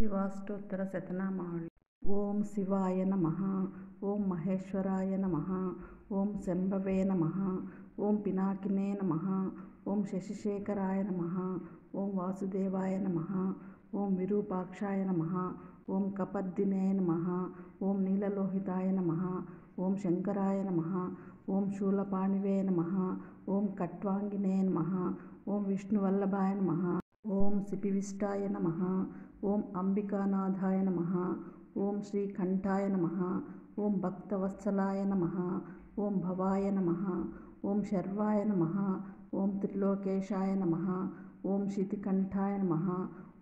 శివాష్టోత్తర ఓం శివాయ నమః. ఓం మహేశ్వరాయ నమః. ఓం శంభవే నమః. ఓం పినాకినే నమః. ఓం శశిశేఖరాయ నమః. ఓం వాసుదేవాయ నమః. ఓం విరూపాక్షాయ నమః. ఓం కపర్దినే నమః. ఓం నీలలోహితాయ నమః. ఓం శంకరాయ నమః. ఓం శూలపాణివే నమః. ఓం ఖట్వాంగినే నమః. ఓం విష్ణువల్లభాయ నమః. ఓం సిపివిష్టాయ నమః. ఓం అంబికానాథాయ నమః. ఓం శ్రీకంఠాయ నమః. ఓం భక్తవత్సలాయ నమః. ఓం భవాయ నమః. ఓం శర్వాయ నమః. ఓం త్రిలోకేశాయ నమః. ఓం శితికంఠాయ నమః.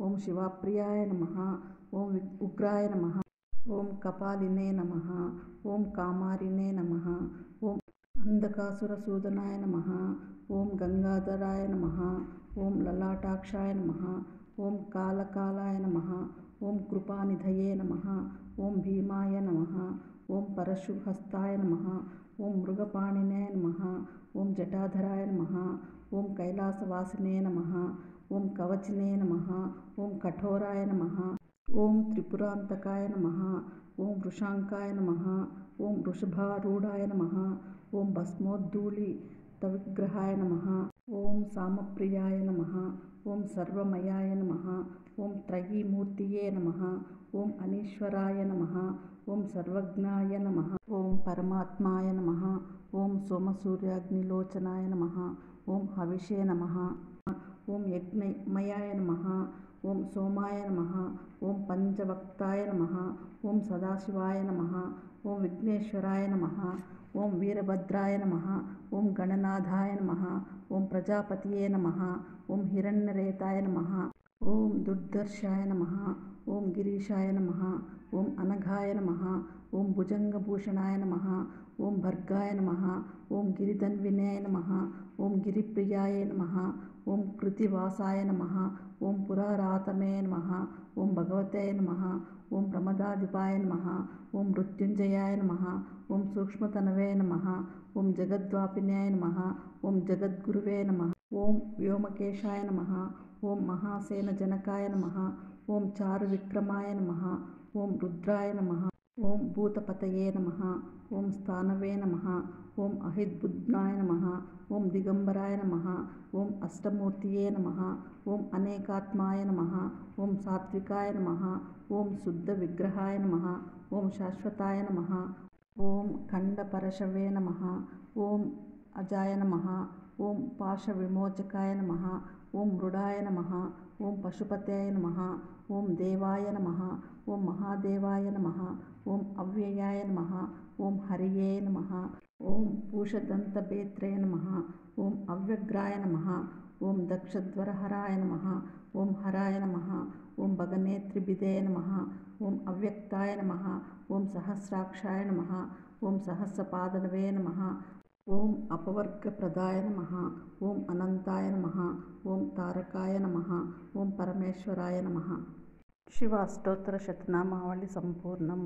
ఓం శివప్రియాయ నమః. ఓం ఉగ్రాయ నమః. ఓం కపాలినే నమః. ఓం కామారినే నమః. ఓం అంధకాసురసూదనాయ నమః. ఓం గంగాధరాయ నమః. ఓం లలాటాక్షాయ నమః. ఓం కాలకాలాయ నమః. ఓం కృపానిధయే నమః. ఓం భీమాయ నమః. ఓం పరశుహస్తాయ నమః. ఓం మృగపాణినే నమః. ఓం జటాధరాయ నమః. ఓం కైలాసవాసినే నమః. ఓం కవచినే నమః. ఓం కఠోరాయ నమః. ఓం త్రిపురాంతకాయ నమః. ఓం వృషాంకాయ నమః. ఓం వృషభారూఢాయ నమః. ఓం భస్మోద్ధూళితవిగ్రహాయ నమః. ఓం సామప్రియాయ నమః. ఓం సర్వమయాయ నమః. ఓం త్రయీమూర్తియే నమః. ఓం అనీశ్వరాయ నమః. ఓం సర్వజ్ఞాయ నమః. ఓం పరమాత్మాయ నమః. ఓం సోమసూర్యాగ్నిలోచనాయ నమః. ఓం హవిషే నమః. ఓం యజ్ఞమయాయ నమః. ఓం సోమాయ నమః. ఓం పంచవక్తాయ నమః. ఓం సదాశివాయ నమః. ఓం విఘ్నేశ్వరాయ నమః. ఓం వీరభద్రాయ నమః. ఓం గణనాథాయ నమః. ఓం ప్రజాపతియే నమః. ఓం హిరణ్యరేతాయ నమః. ఓం దుర్ధర్షాయ నమః. ఓం గిరీశాయ నమః. ఓం అనఘాయ నమః. ఓం భుజంగభూషణాయ నమః. ఓం భర్గాయ నమః. ఓం గిరిధన్వినే నమః. ఓం గిరిప్రియాయ నమః. ఓం కృతివాసాయ నమః. ఓం పురారాతమే నమః. ఓం భగవతే నమః. ఓం ప్రమదాధిపాయ నమః. ఓం మృత్యుంజయాయ నమః. ఓం సూక్ష్మతనవే నమః. ఓం జగద్వాపిన్యాయ నమః. ఓం జగద్గురువే నమః. ఓం వ్యోమకేశాయ నమః. ఓం మహాసేనజనకాయ నమః. ఓం చారువిక్రమాయ నమః. ఓం రుద్రాయ నమః. ఓం భూతపతయే నమః. ఓం స్థానవే నమః. ఓం అహిద్బుద్నాయ నమః. ఓం దిగంబరాయ నమః. ఓం అష్టమూర్తియే నమః. ఓం అనేకాత్మాయ నమః. ఓం సాత్వికాయ నమః. ఓం శుద్ధ విగ్రహాయ నమః. ఓం శాశ్వతాయ నమః. ఓం ఖండపరశవే నమః. ఓం అజాయ నమః. ఓం పాశవిమోచకాయ నమః. ఓం మృడాయ నమః. ఓం పశుపతయ నమః. ఓం దేవాయ నమః. ఓం మహాదేవాయ నమః. ఓం అవ్యయాయ నమః. ఓం హరియే నమః. ఓం పూషదంతభేత్రే నమః. ఓం అవ్యగ్రాయ నమః. ఓం దక్షధ్వరహరాయ నమః. ఓం హరాయ నమః. ఓం భగనేత్రిభిదే నమః. ఓం అవ్యక్తాయ నమః. ఓం సహస్రాక్షాయ నమః. ఓం సహస్రపాదనవే నమః. ఓం అపవర్గప్రదాయ నమః. ఓం అనంతాయ నమః. ఓం తారకాయ నమః. ఓం పరమేశ్వరాయ నమః. శివ అష్టోత్తర శతనామావళి సంపూర్ణం.